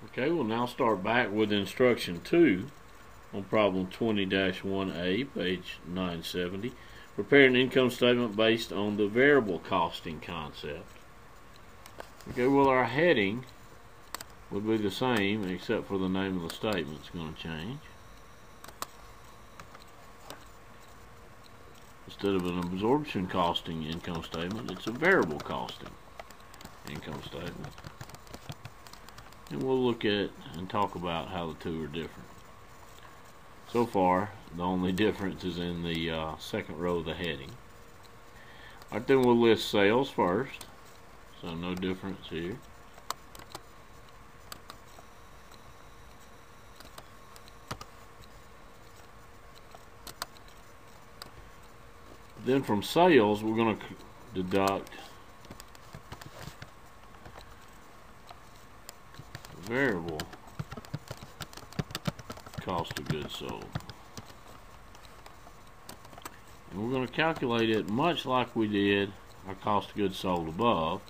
Okay, we'll now start back with instruction 2 on problem 20-1A, page 970. Prepare an income statement based on the variable costing concept. Okay, well, our heading would be the same except for the name of the statement is going to change. Instead of an absorption costing income statement, it's a variable costing income statement. And we'll look at and talk about how the two are different. So far, the only difference is in the second row of the heading. Alright, then we'll list sales first. So no difference here. Then from sales, we're going to deduct variable cost of goods sold. And we're going to calculate it much like we did our cost of goods sold above.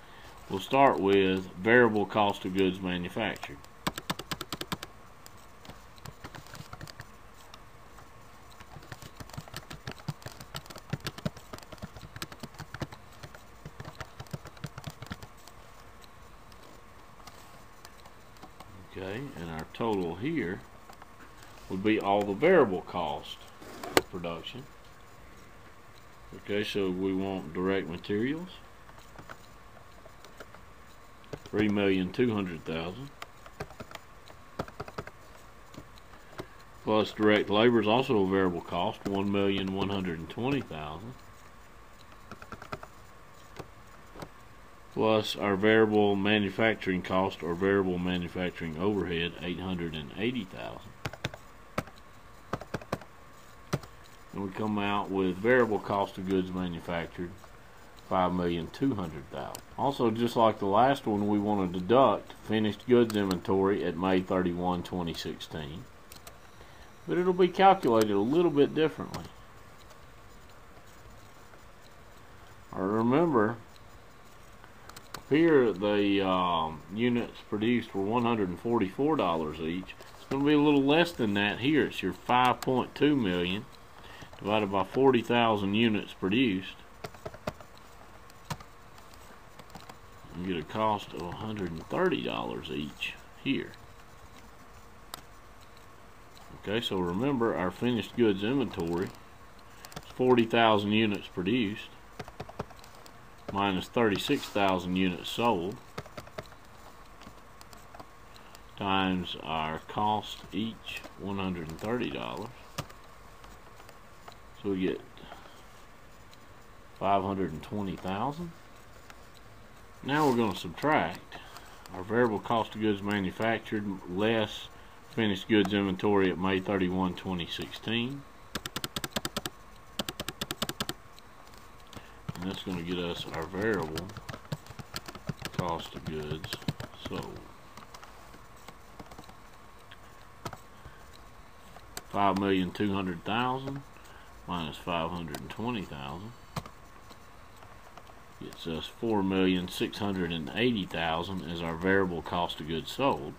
We'll start with variable cost of goods manufactured. Okay, and our total here would be all the variable cost of production. Okay, so we want direct materials, 3,200,000, plus direct labor is also a variable cost, 1,120,000, plus our variable manufacturing cost or variable manufacturing overhead, 880,000. And we come out with variable cost of goods manufactured, 5,200,000. Also, just like the last one, we want to deduct finished goods inventory at May 31, 2016. But it'll be calculated a little bit differently. Remember, here the units produced were $144 each. It's going to be a little less than that here. It's your 5.2 million divided by 40,000 units produced. You get a cost of $130 each here. Okay, so remember our finished goods inventory is 40,000 units produced minus 36,000 units sold times our cost each, $130. So we get 520,000. Now we're going to subtract our variable cost of goods manufactured less finished goods inventory at May 31, 2016. And that's going to get us our variable cost of goods sold. 5,200,000 minus 520,000 gets us 4,680,000 as our variable cost of goods sold.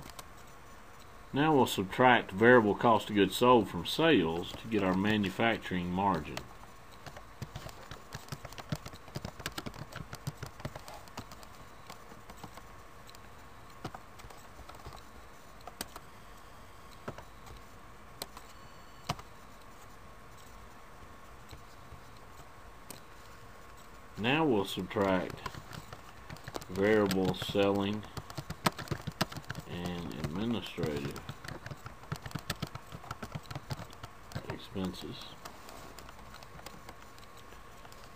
Now we'll subtract variable cost of goods sold from sales to get our manufacturing margin. Now we'll subtract variable selling and administrative expenses.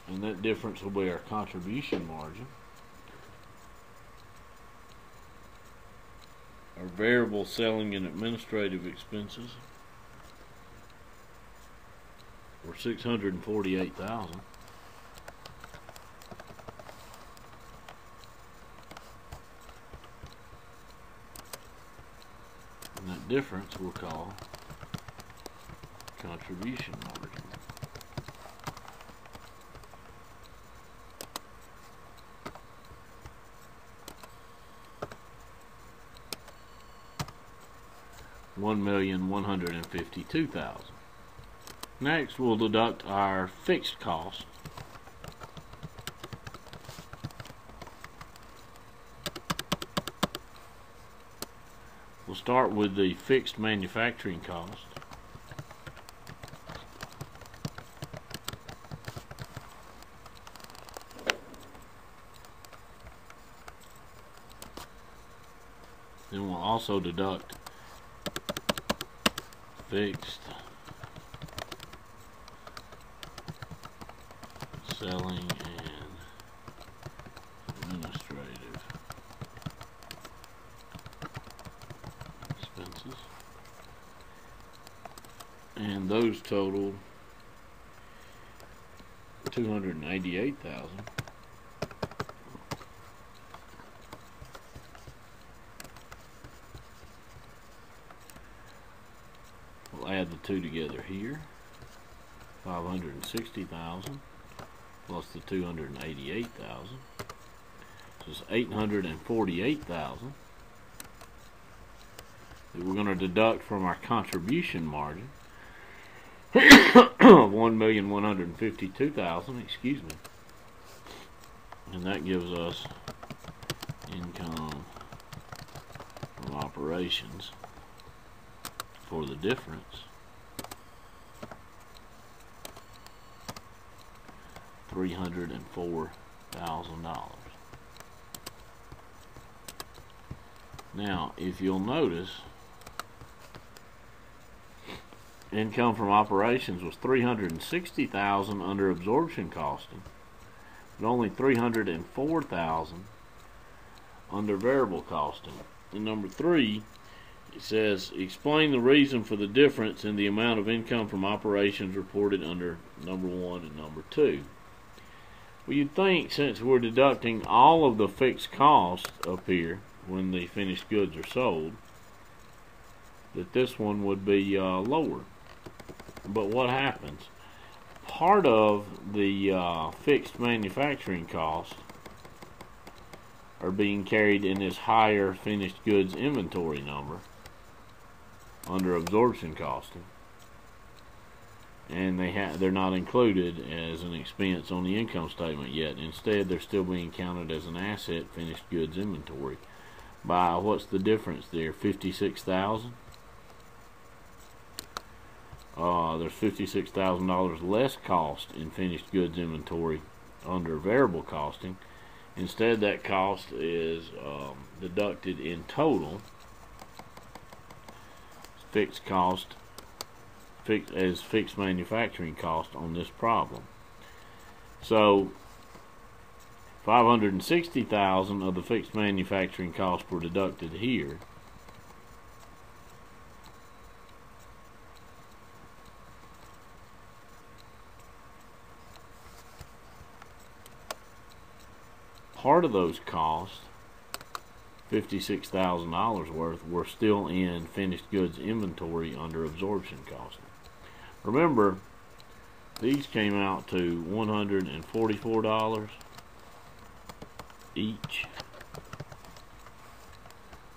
And that difference will be our contribution margin. Our variable selling and administrative expenses were $648,000. And that difference we'll call contribution margin. $1,152,000. Next, we'll deduct our fixed cost. We'll start with the fixed manufacturing cost. Then we'll also deduct fixed selling and administrative expenses, and those total $288,000. We'll add the two together here. $560,000 plus the $288,000. So it's $848,000 that we're going to deduct from our contribution margin of $1,152,000. Excuse me, and that gives us income from operations for the difference, $304,000. Now, if you'll notice, income from operations was $360,000 under absorption costing, but only $304,000 under variable costing. And number 3, it says, explain the reason for the difference in the amount of income from operations reported under number 1 and number 2. Well, you'd think, since we're deducting all of the fixed costs up here when the finished goods are sold, that this one would be lower. But what happens? Part of the fixed manufacturing costs are being carried in this higher finished goods inventory number under absorption costing, and they're not included as an expense on the income statement yet. Instead, they're still being counted as an asset finished goods inventory by, what's the difference there, $56,000. There's $56,000 less cost in finished goods inventory under variable costing. Instead, that cost is deducted in total fixed cost as fixed manufacturing cost on this problem. So $560,000 of the fixed manufacturing costs were deducted here. Part of those costs, $56,000 worth, were still in finished goods inventory under absorption costing. Remember, these came out to $144 each.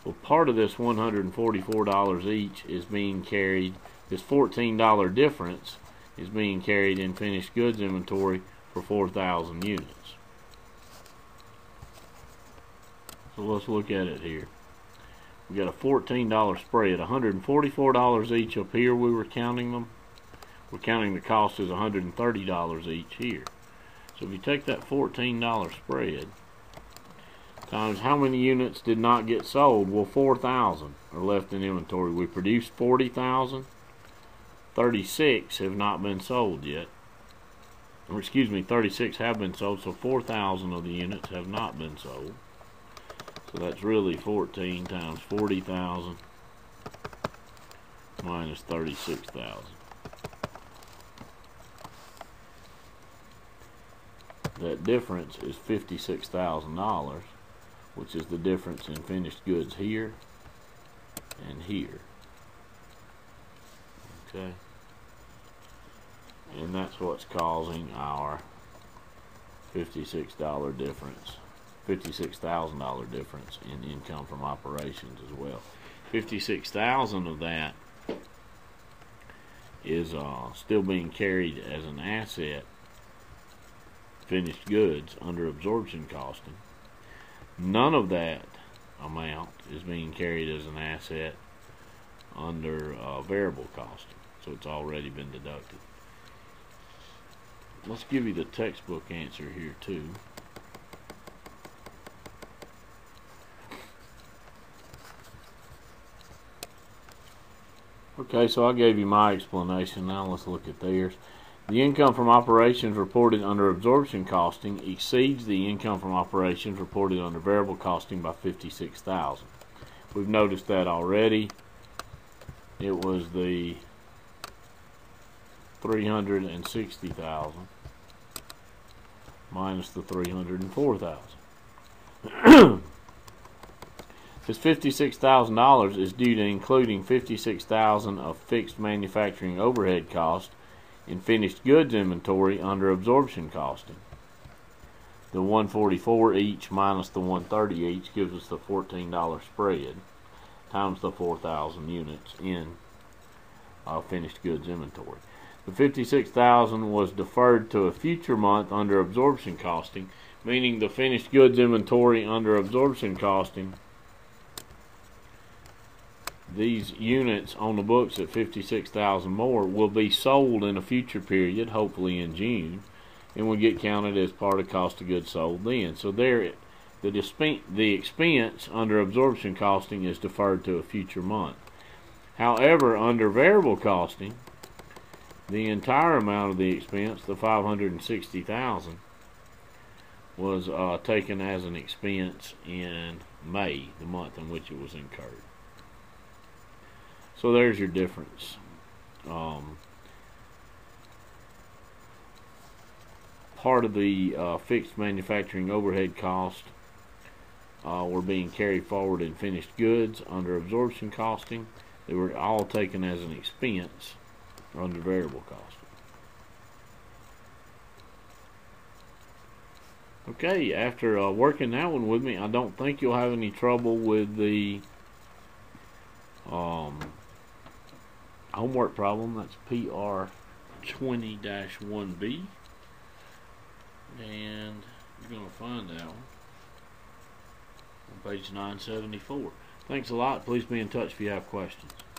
Well, part of this $144 each is being carried, this $14 difference is being carried in finished goods inventory for 4,000 units. So let's look at it here. We got a $14 spread, $144 each up here. We were counting them. We're counting the cost as $130 each here. So if you take that $14 spread times how many units did not get sold, well, 4,000 are left in inventory. We produced 40,000. 36 have not been sold yet. Or excuse me, 36 have been sold, so 4,000 of the units have not been sold. So that's really 14 times 40,000 minus 36,000. That difference is $56,000, which is the difference in finished goods here and here. Okay? And that's what's causing our $56 difference $56,000 difference in income from operations as well. 56,000 of that is still being carried as an asset, finished goods, under absorption costing. None of that amount is being carried as an asset under variable costing, so it's already been deducted. Let's give you the textbook answer here too. Okay, so I gave you my explanation. Now let's look at theirs. The income from operations reported under absorption costing exceeds the income from operations reported under variable costing by $56,000. We've noticed that already. It was the $360,000 minus the $304,000. This $56,000 is due to including $56,000 of fixed manufacturing overhead cost in finished goods inventory under absorption costing. The $144 each minus the $130 each gives us the $14 spread times the 4,000 units in finished goods inventory. The $56,000 was deferred to a future month under absorption costing, meaning the finished goods inventory under absorption costing, these units on the books at $56,000 more will be sold in a future period, hopefully in June, and will get counted as part of cost of goods sold then. So there, the expense under absorption costing is deferred to a future month. However, under variable costing, the entire amount of the expense, the $560,000, was taken as an expense in May, the month in which it was incurred. So there's your difference. Part of the fixed manufacturing overhead cost were being carried forward in finished goods under absorption costing. They were all taken as an expense under variable costing. Okay, after working that one with me, I don't think you'll have any trouble with the homework problem. That's PR 20-1B, and you're going to find that one on page 974. Thanks a lot. Please be in touch if you have questions.